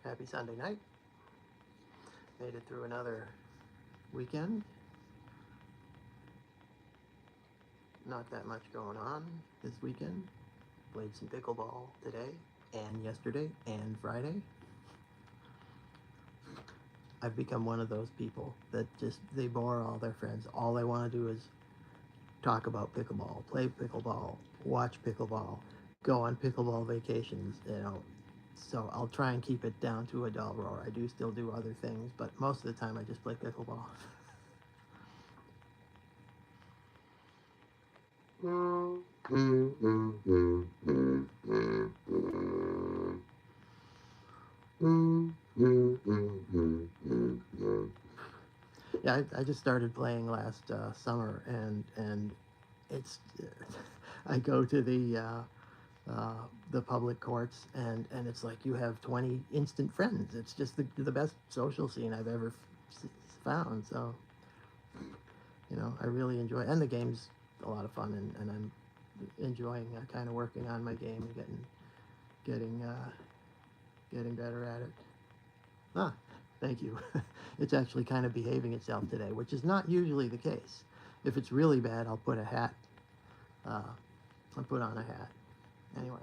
Happy Sunday night. Made it through another weekend. Not that much going on this weekend. Played some pickleball today and yesterday and Friday. I've become one of those people that just, they bore all their friends. All they want to do is talk about pickleball, play pickleball, watch pickleball, go on pickleball vacations, you know. So I'll try and keep it down to a dull roar. I do still do other things, but most of the time I just play pickleball. Yeah, I just started playing last summer, and it's I go to the public courts, and it's like you have 20 instant friends. It's just the best social scene I've ever found. So, you know, I really enjoy it. And the game's a lot of fun, and I'm enjoying kind of working on my game and getting better at it. Ah, thank you. It's actually kind of behaving itself today, which is not usually the case. If it's really bad, I'll put a hat. I'll put on a hat. Anyway.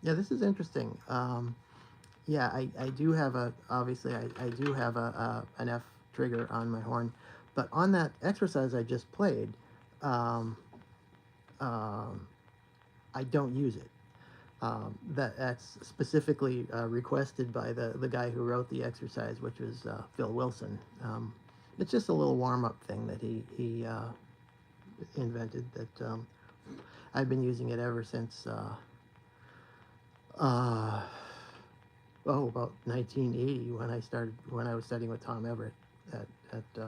Yeah, this is interesting. Yeah, I do have obviously I do have an F trigger on my horn, but on that exercise I just played, um, I don't use it. That's specifically requested by the guy who wrote the exercise, which was Phil Wilson. It's just a little warm up thing that he invented that I've been using it ever since. Uh, about 1980 when I was studying with Tom Everett at at uh,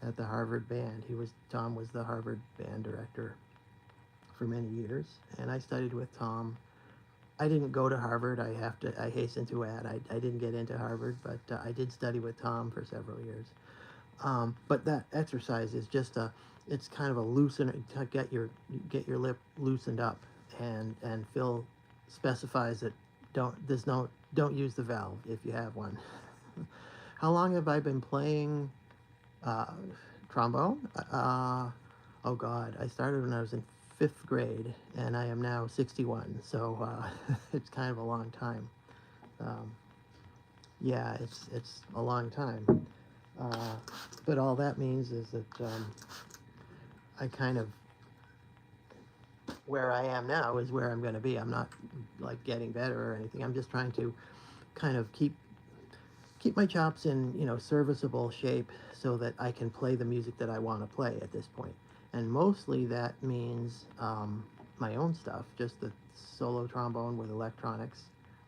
at the Harvard band. Tom was the Harvard band director for many years, and I studied with Tom. I didn't go to Harvard. I hasten to add, I didn't get into Harvard, but I did study with Tom for several years. But that exercise is just it's kind of a loosen to get your lip loosened up, and Phil specifies that don't use the valve if you have one. How long have I been playing uh, trombone? Oh God, I started when I was in fifth grade, and I am now 61, so it's kind of a long time. Um, yeah, it's a long time. Uh, but all that means is that I kind of where I am now is where I'm going to be. I'm not like getting better or anything. I'm just trying to kind of keep my chops in serviceable shape so that I can play the music that I want to play at this point. And mostly that means my own stuff, just the solo trombone with electronics,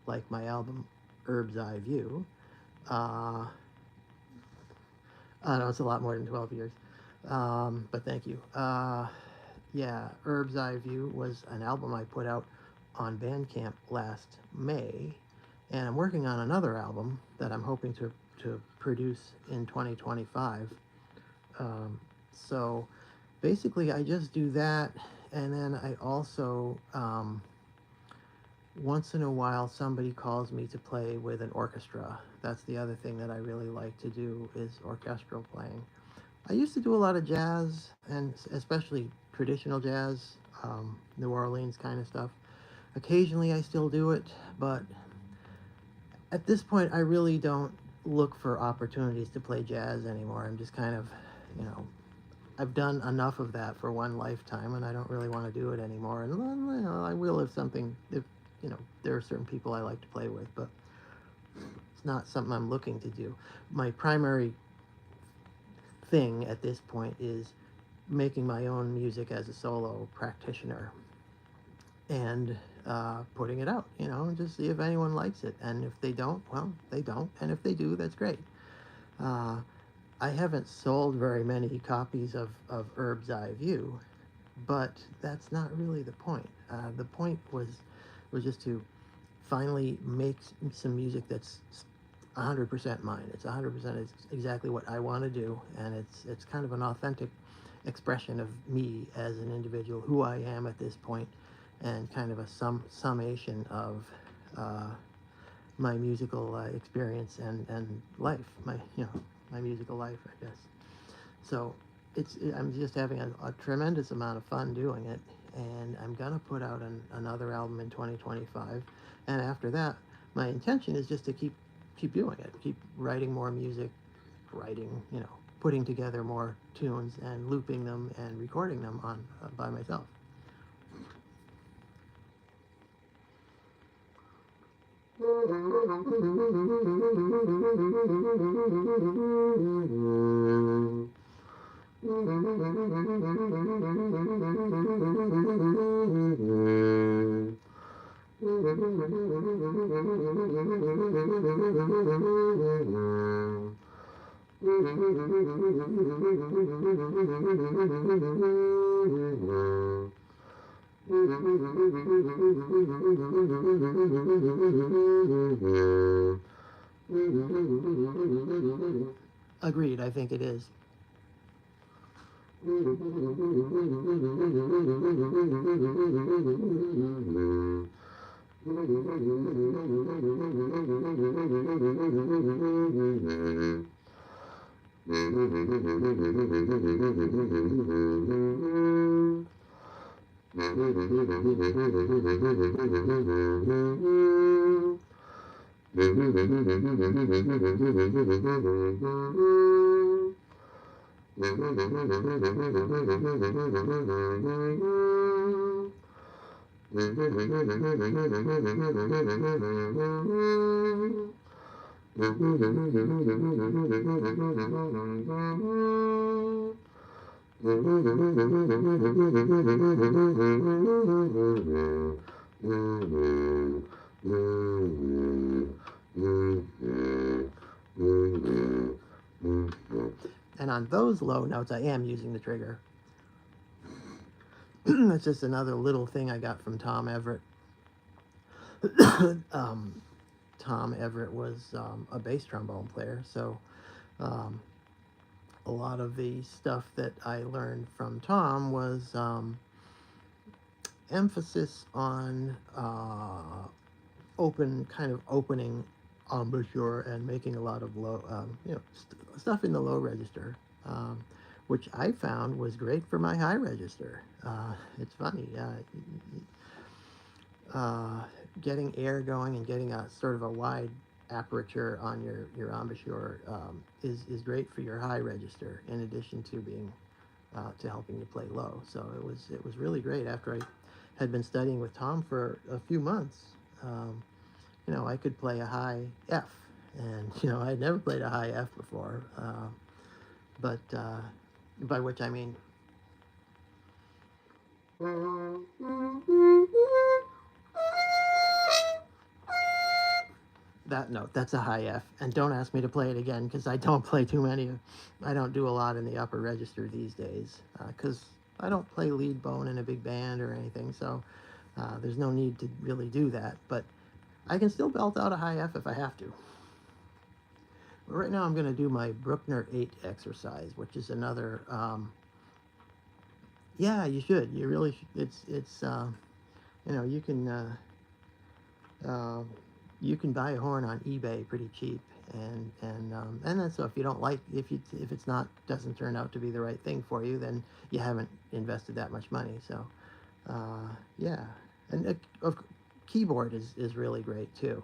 like my album Urb's Eye View. I know it's a lot more than 12 years, but thank you. Yeah, Urb's Eye View was an album I put out on Bandcamp last May, and I'm working on another album that I'm hoping to produce in 2025. So basically, I just do that, and then I also, once in a while, somebody calls me to play with an orchestra. That's the other thing that I really like to do is orchestral playing. I used to do a lot of jazz, and especially traditional jazz, New Orleans kind of stuff. Occasionally I still do it, but at this point I really don't look for opportunities to play jazz anymore. I'm just kind of, you know, I've done enough of that for one lifetime, and I don't really want to do it anymore. And I will if there are certain people I like to play with, but it's not something I'm looking to do. My primary thing at this point is making my own music as a solo practitioner and putting it out, and just see if anyone likes it. And if they don't, well, they don't. And if they do, that's great. Uh, I haven't sold very many copies of Urb's Eye View, but that's not really the point. The point was just to finally make some music that's 100% mine. It's 100% exactly what I want to do, and it's kind of an authentic expression of me as an individual, who I am at this point, and kind of a summation of my musical experience and life, my musical life, I guess. So I'm just having a tremendous amount of fun doing it, and I'm gonna put out another album in 2025, and after that, my intention is just to keep doing it, keep writing more music, putting together more tunes and looping them and recording them on by myself. Agreed, I think it is. And on those low notes, I am using the trigger. That's just another little thing I got from Tom Everett. um, Tom Everett was a bass trombone player, so um, a lot of the stuff that I learned from Tom was emphasis on opening embouchure and making a lot of low, stuff in the low register, which I found was great for my high register. It's funny, getting air going and getting a sort of a wide aperture on your embouchure is great for your high register, in addition to being to helping you play low. So it was really great. After I had been studying with Tom for a few months, I could play a high F, and I had never played a high F before, but by which I mean. That note, that's a high F, and don't ask me to play it again, because I don't play too many. I don't do a lot in the upper register these days, because I don't play lead bone in a big band or anything, so there's no need to really do that, but I can still belt out a high F if I have to. But right now I'm going to do my Bruckner 8 exercise, which is another, yeah, you should, you really should. It's you can buy a horn on eBay pretty cheap, and then so if you don't like, if it's not, doesn't turn out to be the right thing for you, then you haven't invested that much money. So yeah, and keyboard is really great too.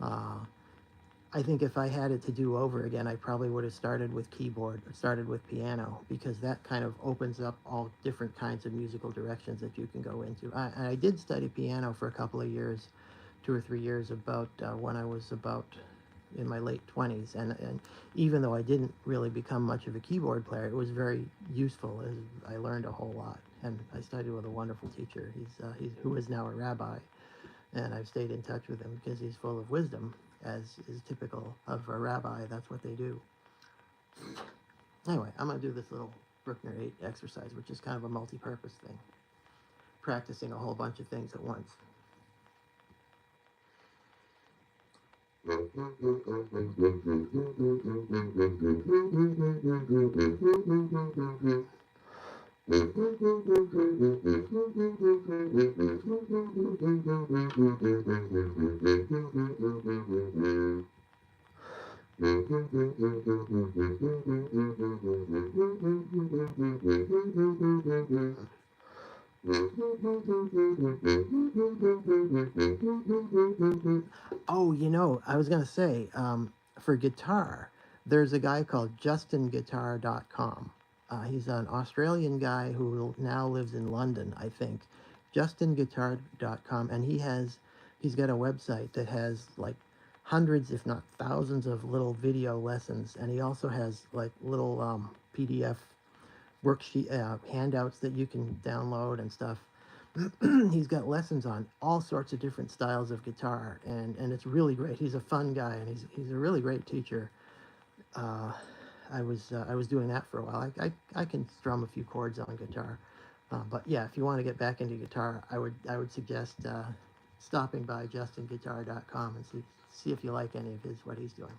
I think if I had it to do over again, I probably would have started with keyboard, or started with piano, because that kind of opens up all different kinds of musical directions that you can go into. I did study piano for a couple of years, 2 or 3 years, about when I was about in my late 20s, and even though I didn't really become much of a keyboard player, it was very useful. I learned a whole lot, and I studied with a wonderful teacher. He's who is now a rabbi, and I've stayed in touch with him because he's full of wisdom, as is typical of a rabbi. That's what they do. Anyway, I'm going to do this little Bruckner 8 exercise, which is kind of a multi-purpose thing, practicing a whole bunch of things at once. Oh, I was going to say, for guitar, there's a guy called JustinGuitar.com. He's an Australian guy who now lives in London, I think. JustinGuitar.com, and he's got a website that has like hundreds, if not thousands, of little video lessons, and he also has like little PDF worksheet handouts that you can download and stuff. He's got lessons on all sorts of different styles of guitar, and it's really great. He's a fun guy, and he's a really great teacher. I was doing that for a while. I can strum a few chords on guitar, but yeah, if you want to get back into guitar, I would suggest stopping by JustinGuitar.com and see if you like any of what he's doing.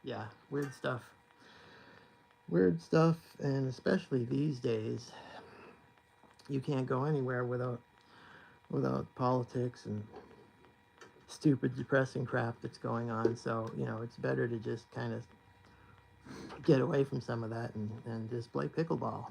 Yeah, weird stuff. Weird stuff, and especially these days, you can't go anywhere without politics and stupid, depressing crap that's going on. So, it's better to just kind of get away from some of that and just play pickleball.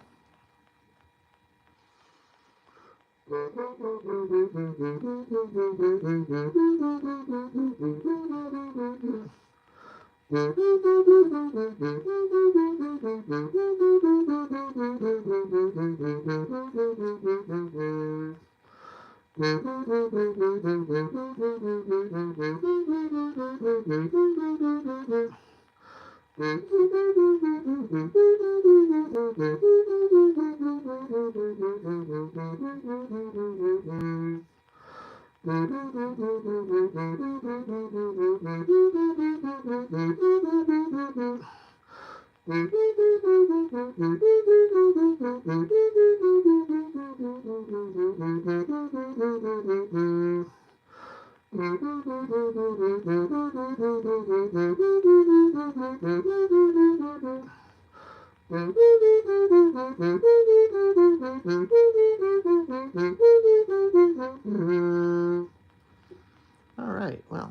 All right. Well,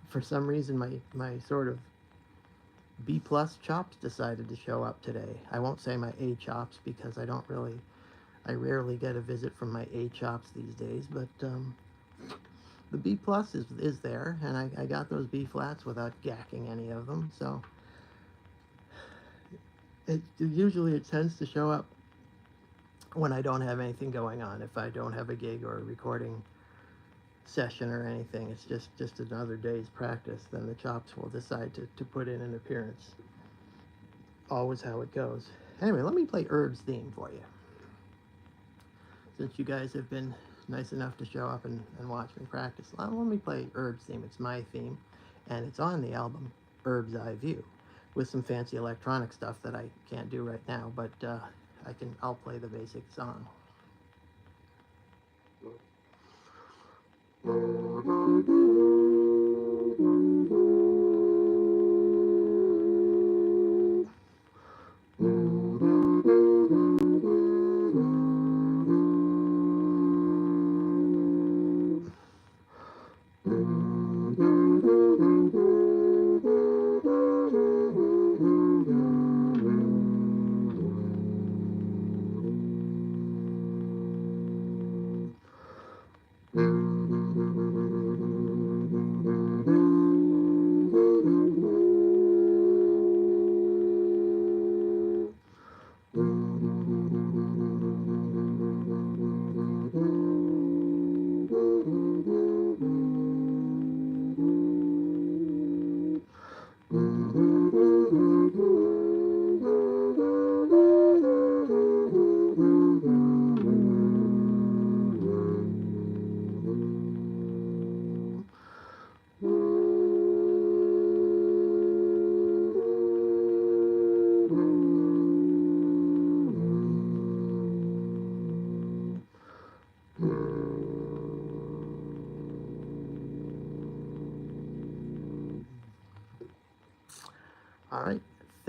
for some reason, my sort of B plus chops decided to show up today. I won't say my A chops because I rarely get a visit from my A chops these days. But the B plus is there, and I got those B flats without gacking any of them. So usually it tends to show up when I don't have anything going on. If I don't have a gig or a recording session or anything, it's just another day's practice, then the chops will decide to put in an appearance. Always how it goes. Anyway, let me play Urb's theme for you. Since you guys have been nice enough to show up and watch me practice, let me play Urb's theme. It's my theme, and it's on the album Urb's Eye View, with some fancy electronic stuff that I can't do right now, but I'll play the basic song.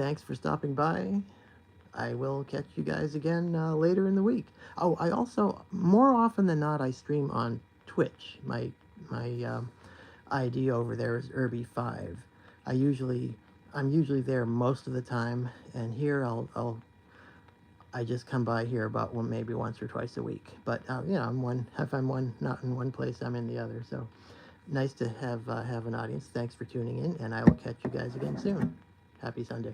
thanks for stopping by. I will catch you guys again later in the week. Oh, I also, more often than not, I stream on Twitch. My ID over there is Urbie4. I'm usually there most of the time, and here I just come by here about maybe once or twice a week. But if I'm not in one place, I'm in the other. So nice to have an audience. Thanks for tuning in, and I will catch you guys again soon. Happy Sunday.